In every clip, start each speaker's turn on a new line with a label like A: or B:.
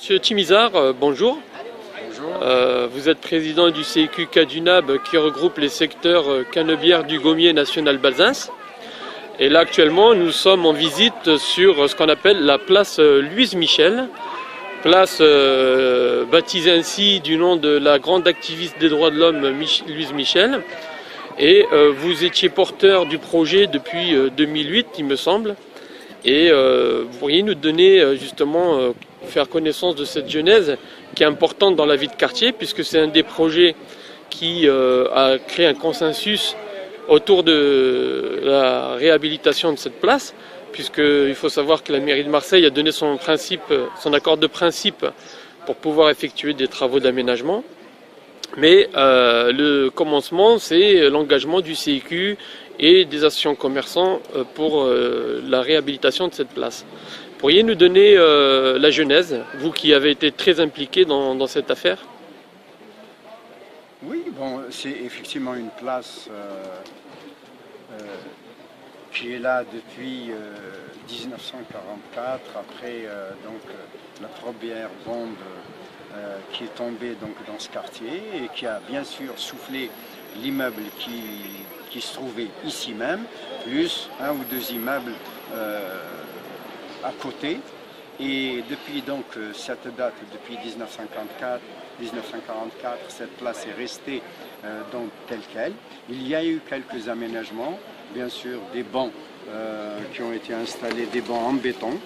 A: Monsieur Timizar, bonjour.
B: Bonjour.
A: Vous êtes président du CIQ Cadunab qui regroupe les secteurs Canebière du Gommier National Balzins. Et là actuellement nous sommes en visite sur ce qu'on appelle la place Louise Michel. Place baptisée ainsi du nom de la grande activiste des droits de l'homme Louise Michel. Et vous étiez porteur du projet depuis 2008 il me semble. Et vous pourriez nous donner justement, faire connaissance de cette genèse qui est importante dans la vie de quartier, puisque c'est un des projets qui a créé un consensus autour de la réhabilitation de cette place, puisqu'il faut savoir que la mairie de Marseille a donné son accord de principe pour pouvoir effectuer des travaux d'aménagement. Mais le commencement, c'est l'engagement du CIQ et des associations commerçants pour la réhabilitation de cette place. Pourriez nous donner la genèse, vous qui avez été très impliqué dans cette affaire?
B: Oui, bon, c'est effectivement une place qui est là depuis 1944, après la première bombe qui est tombée donc, dans ce quartier et qui a bien sûr soufflé l'immeuble qui se trouvait ici même, plus un ou deux immeubles à côté. Et depuis donc cette date, depuis 1944, cette place est restée donc telle qu'elle. Il y a eu quelques aménagements, bien sûr des bancs qui ont été installés, des bancs en béton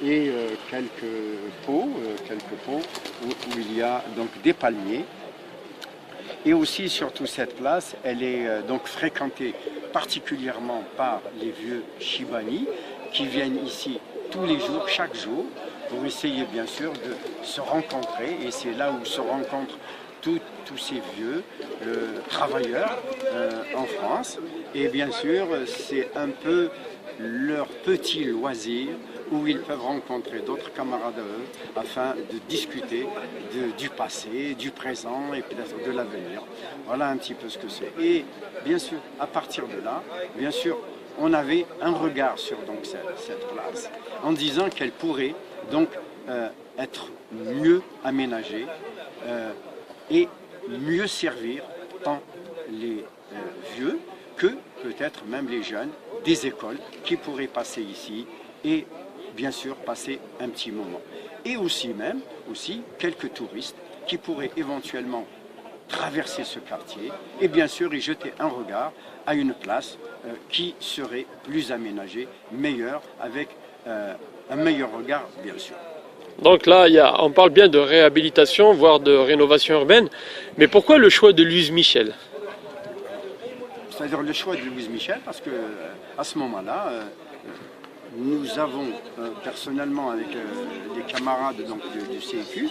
B: et quelques pots où il y a donc des palmiers. Et aussi, surtout, cette place, elle est donc fréquentée particulièrement par les vieux Chibani qui viennent ici tous les jours, chaque jour, pour essayer bien sûr de se rencontrer. Et c'est là où se rencontrent tous ces vieux travailleurs en France. Et bien sûr, c'est un peu leur petit loisir où ils peuvent rencontrer d'autres camarades à eux afin de discuter du passé, du présent et peut-être de l'avenir. Voilà un petit peu ce que c'est. Et bien sûr, à partir de là, bien sûr, on avait un regard sur donc, cette place en disant qu'elle pourrait donc être mieux aménagée et mieux servir tant les vieux que peut-être même les jeunes des écoles qui pourraient passer ici et bien sûr passer un petit moment. Et aussi quelques touristes qui pourraient éventuellement traverser ce quartier et bien sûr y jeter un regard à une place qui serait plus aménagée, meilleure, avec un meilleur regard bien sûr.
A: Donc là, on parle bien de réhabilitation, voire de rénovation urbaine. Mais pourquoi le choix de Louise Michel?
B: C'est-à-dire le choix de Louise Michel parce que à ce moment-là, nous avons personnellement avec des camarades donc, du CIQ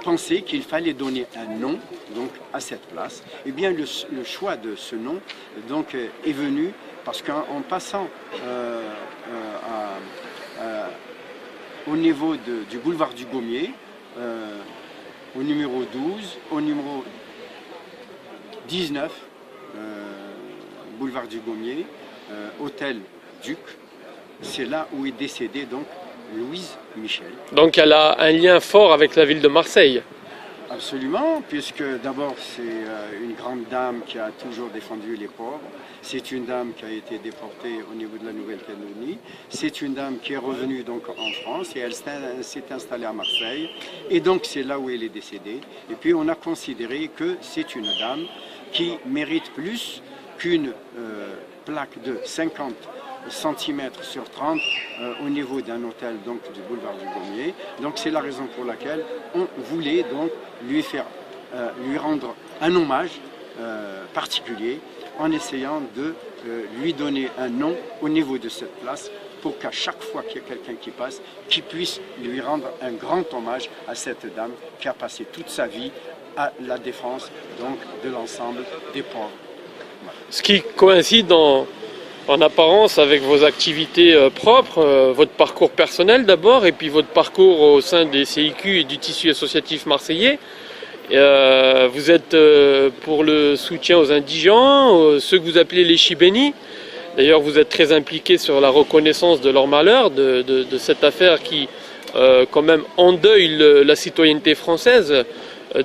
B: pensé qu'il fallait donner un nom donc, à cette place. Et bien le choix de ce nom donc, est venu parce qu'en passant au niveau du boulevard du Gommier, au numéro 12, au numéro 19, boulevard du Gommier, hôtel Duc, c'est là où est décédée donc Louise Michel.
A: Donc elle a un lien fort avec la ville de Marseille.
B: Absolument, puisque d'abord c'est une grande dame qui a toujours défendu les pauvres, c'est une dame qui a été déportée au niveau de la Nouvelle-Calédonie, c'est une dame qui est revenue donc en France et elle s'est installée à Marseille et donc c'est là où elle est décédée. Et puis on a considéré que c'est une dame qui mérite plus qu'une plaque de 50 cm sur 30 au niveau d'un hôtel donc, du boulevard du Gommier. Donc c'est la raison pour laquelle on voulait donc lui rendre un hommage particulier en essayant de lui donner un nom au niveau de cette place pour qu'à chaque fois qu'il y a quelqu'un qui passe, qu'il puisse lui rendre un grand hommage à cette dame qui a passé toute sa vie à la défense donc, de l'ensemble des pauvres. Voilà.
A: Ce qui coïncide en apparence avec vos activités propres, votre parcours personnel d'abord, et puis votre parcours au sein des CIQ et du tissu associatif marseillais. Vous êtes pour le soutien aux indigents, ceux que vous appelez les Chibénis. D'ailleurs, vous êtes très impliqué sur la reconnaissance de leur malheur, de cette affaire qui quand même endeuille la citoyenneté française.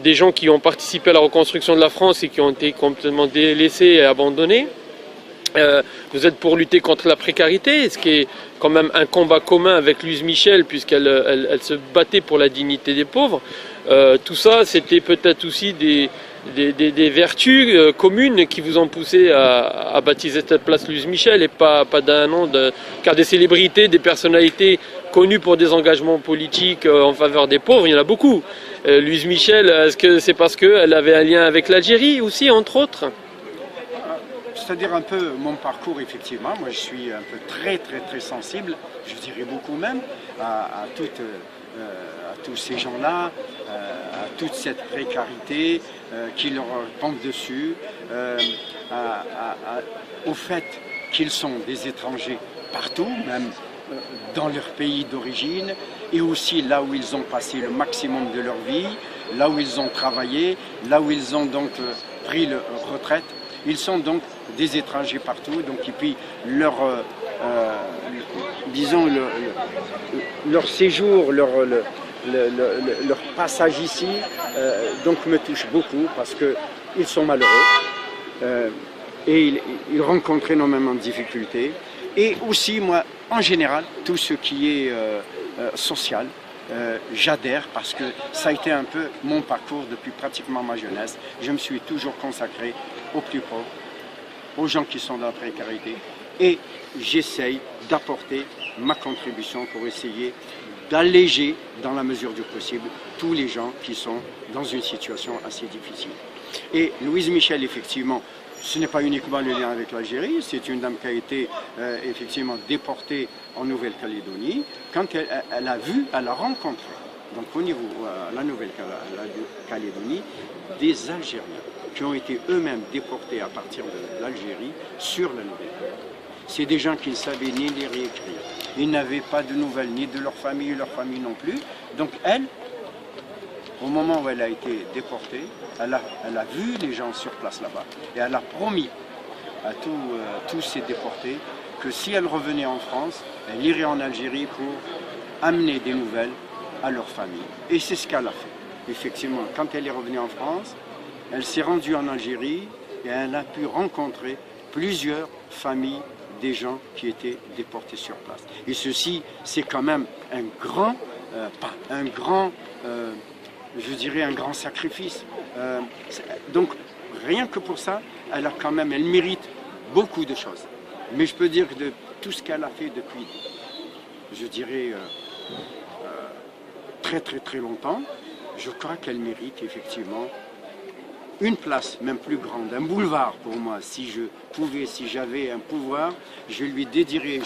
A: Des gens qui ont participé à la reconstruction de la France et qui ont été complètement délaissés et abandonnés. Vous êtes pour lutter contre la précarité, ce qui est quand même un combat commun avec Louise Michel, puisqu'elle se battait pour la dignité des pauvres. Tout ça, c'était peut-être aussi des vertus communes qui vous ont poussé à baptiser cette place Louise Michel et pas d'un nom, car des célébrités, des personnalités connues pour des engagements politiques en faveur des pauvres, il y en a beaucoup. Louise Michel, est-ce que c'est parce qu'elle avait un lien avec l'Algérie aussi, entre autres?
B: C'est-à-dire un peu mon parcours, effectivement. Moi, je suis un peu très sensible, je dirais beaucoup même, à tous ces gens-là, à toute cette précarité qui leur tombe dessus, au fait qu'ils sont des étrangers partout, même dans leur pays d'origine, et aussi là où ils ont passé le maximum de leur vie, là où ils ont travaillé, là où ils ont donc pris leur retraite. Ils sont donc des étrangers partout, donc, et puis disons leur séjour, leur passage ici, donc me touche beaucoup parce qu'ils sont malheureux et ils rencontrent énormément de difficultés. Et aussi, moi, en général, tout ce qui est social, j'adhère parce que ça a été un peu mon parcours depuis pratiquement ma jeunesse. Je me suis toujours consacré aux plus pauvres, aux gens qui sont dans la précarité, et j'essaye d'apporter ma contribution pour essayer d'alléger, dans la mesure du possible, tous les gens qui sont dans une situation assez difficile. Et Louise Michel, effectivement, ce n'est pas uniquement le lien avec l'Algérie, c'est une dame qui a été effectivement déportée en Nouvelle-Calédonie. Quand elle a rencontré, donc au niveau de la Nouvelle-Calédonie, des Algériens qui ont été eux-mêmes déportés à partir de l'Algérie sur la Nouvelle-Calédonie. C'est des gens qui ne savaient ni lire ni écrire. Ils n'avaient pas de nouvelles ni de leur famille non plus. Donc elle, au moment où elle a été déportée, elle a vu les gens sur place là-bas et elle a promis à tous ces déportés que si elle revenait en France, elle irait en Algérie pour amener des nouvelles à leur famille. Et c'est ce qu'elle a fait. Effectivement, quand elle est revenue en France, elle s'est rendue en Algérie et elle a pu rencontrer plusieurs familles des gens qui étaient déportés sur place. Et ceci, c'est quand même je dirais un grand sacrifice. Donc, rien que pour ça, elle mérite beaucoup de choses. Mais je peux dire que de tout ce qu'elle a fait depuis, je dirais, très longtemps, je crois qu'elle mérite effectivement une place, même plus grande, un boulevard pour moi. Si j'avais un pouvoir, je lui dédierais,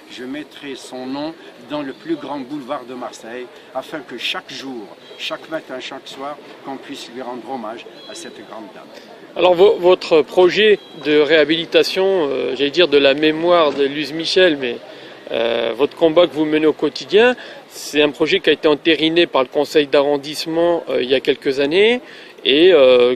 B: je mettrais son nom dans le plus grand boulevard de Marseille, afin que chaque jour, chaque matin, chaque soir, qu'on puisse lui rendre hommage à cette grande dame.
A: Alors votre projet de réhabilitation, j'allais dire de la mémoire de Louise Michel, mais votre combat que vous menez au quotidien, c'est un projet qui a été entériné par le conseil d'arrondissement il y a quelques années et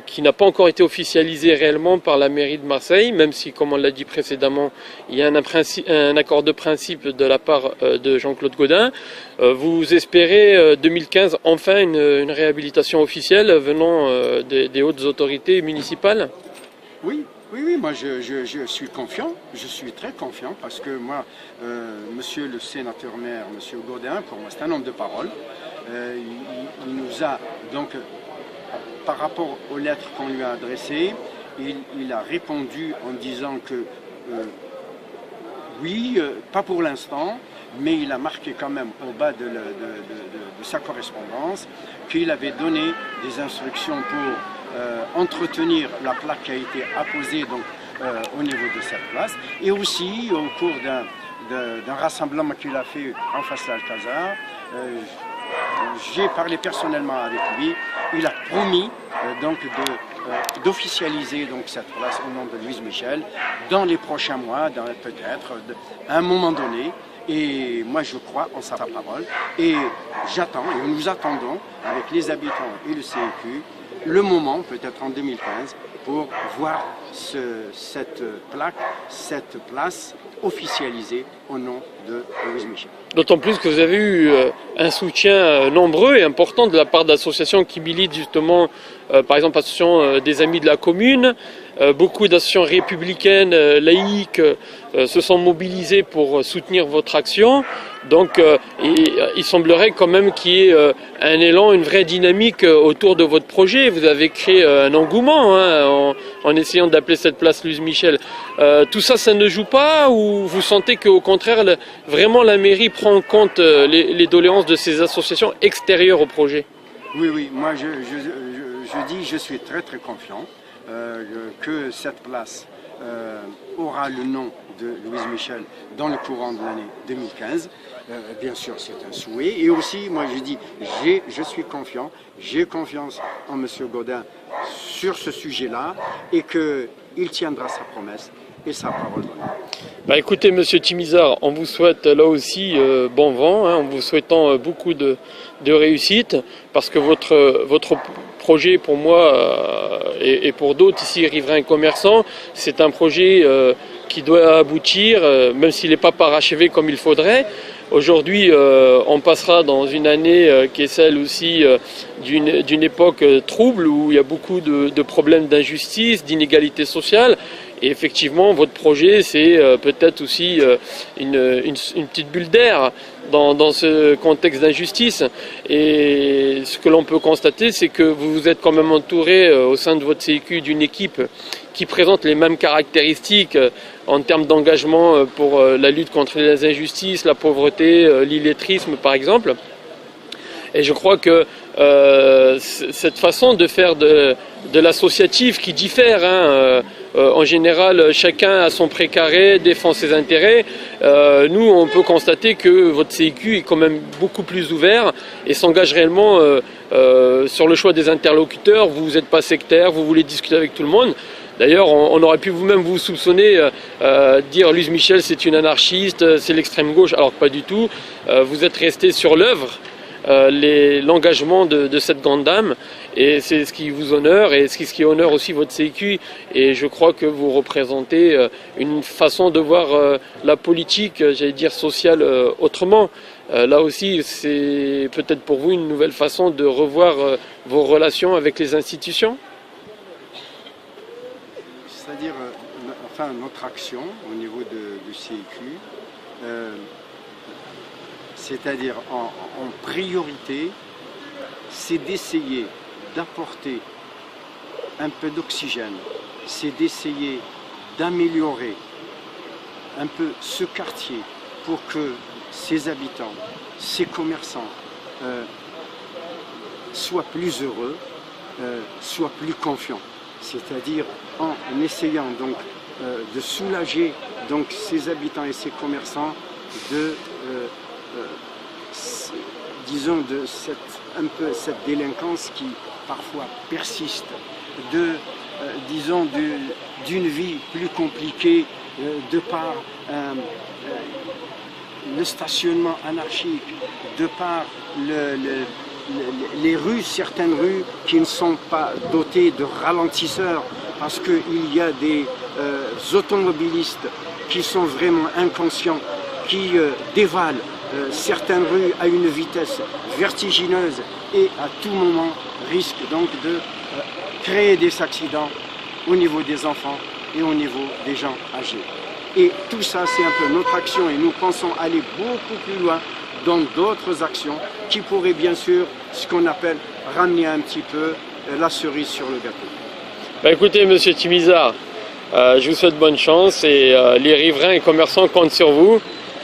A: qui n'a pas encore été officialisé réellement par la mairie de Marseille, même si, comme on l'a dit précédemment, il y a un accord de principe de la part de Jean-Claude Gaudin. Vous espérez 2015 enfin une réhabilitation officielle venant des hautes autorités municipales?
B: Oui, moi je suis confiant, je suis très confiant parce que moi, monsieur le sénateur maire, monsieur Gaudin, pour moi c'est un homme de parole. Il nous a donc, par rapport aux lettres qu'on lui a adressées, il a répondu en disant que oui, pas pour l'instant, mais il a marqué quand même au bas de sa correspondance qu'il avait donné des instructions pour entretenir la plaque qui a été apposée donc, au niveau de cette place, et aussi au cours d'un rassemblement qu'il a fait en face de l'Alcazar. J'ai parlé personnellement avec lui. Il a promis donc d'officialiser donc cette place au nom de Louise Michel dans les prochains mois, peut-être à un moment donné. Et moi je crois en sa parole et j'attends et nous attendons avec les habitants et le CEQ le moment, peut-être en 2015, pour voir cette plaque, cette place officialisée au nom de Louise Michel.
A: D'autant plus que vous avez eu un soutien nombreux et important de la part d'associations qui militent justement, par exemple l'association des Amis de la Commune. Beaucoup d'associations républicaines, laïques, se sont mobilisées pour soutenir votre action. Donc il semblerait quand même qu'il y ait un élan, une vraie dynamique autour de votre projet. Vous avez créé un engouement en essayant d'appeler cette place Louise Michel. Tout ça, ça ne joue pas, ou vous sentez qu'au contraire, vraiment la mairie prend en compte les doléances de ces associations extérieures au projet?
B: Oui, moi je dis, je suis très confiant que cette place aura le nom de Louise Michel dans le courant de l'année 2015. Bien sûr, c'est un souhait. Et aussi, moi je dis, je suis confiant, j'ai confiance en M. Gaudin sur ce sujet-là et qu'il tiendra sa promesse et sa parole.
A: Bah écoutez, Monsieur Timizard, on vous souhaite là aussi bon vent, en vous souhaitant beaucoup de réussite, parce que votre projet, pour moi et pour d'autres ici, riverains et commerçants, c'est un projet qui doit aboutir, même s'il n'est pas parachevé comme il faudrait. Aujourd'hui, on passera dans une année qui est celle aussi d'une époque trouble, où il y a beaucoup de problèmes d'injustice, d'inégalité sociale. Et effectivement, votre projet, c'est peut-être aussi une petite bulle d'air dans ce contexte d'injustice. Et ce que l'on peut constater, c'est que vous vous êtes quand même entouré au sein de votre CIQ d'une équipe qui présente les mêmes caractéristiques en termes d'engagement pour la lutte contre les injustices, la pauvreté, l'illettrisme par exemple. Et je crois que cette façon de faire de l'associatif qui diffère, en général chacun a son précaré, défend ses intérêts. Nous, on peut constater que votre CIQ est quand même beaucoup plus ouvert et s'engage réellement sur le choix des interlocuteurs. Vous n'êtes pas sectaire, vous voulez discuter avec tout le monde. D'ailleurs, on aurait pu vous-même vous soupçonner, dire Louise Michel c'est une anarchiste, c'est l'extrême gauche, alors que pas du tout. Vous êtes resté sur l'œuvre, l'engagement de cette grande dame, et c'est ce qui vous honore et ce qui honore aussi votre CIQ. Et je crois que vous représentez une façon de voir la politique, j'allais dire sociale, autrement. Là aussi, c'est peut-être pour vous une nouvelle façon de revoir vos relations avec les institutions.
B: C'est-à-dire, notre action au niveau du CIQ, c'est-à-dire en priorité, c'est d'essayer d'apporter un peu d'oxygène, c'est d'essayer d'améliorer un peu ce quartier pour que ses habitants, ses commerçants soient plus heureux, soient plus confiants. C'est-à-dire en essayant donc de soulager donc ses habitants et ses commerçants de disons de cette délinquance qui parfois persiste, disons d'une vie plus compliquée de par le stationnement anarchique, de par les rues, certaines rues qui ne sont pas dotées de ralentisseurs, parce qu'il y a des automobilistes qui sont vraiment inconscients, qui dévalent certaines rues à une vitesse vertigineuse et à tout moment risquent donc de créer des accidents au niveau des enfants et au niveau des gens âgés. Et tout ça, c'est un peu notre action, et nous pensons aller beaucoup plus loin dans d'autres actions qui pourraient bien sûr, ce qu'on appelle, ramener un petit peu la cerise sur le gâteau.
A: Bah écoutez, Monsieur Timizard, je vous souhaite bonne chance, et les riverains et commerçants comptent sur vous,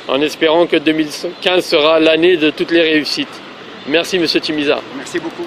A: en espérant que 2015 sera l'année de toutes les réussites. Merci Monsieur Timizard.
B: Merci beaucoup.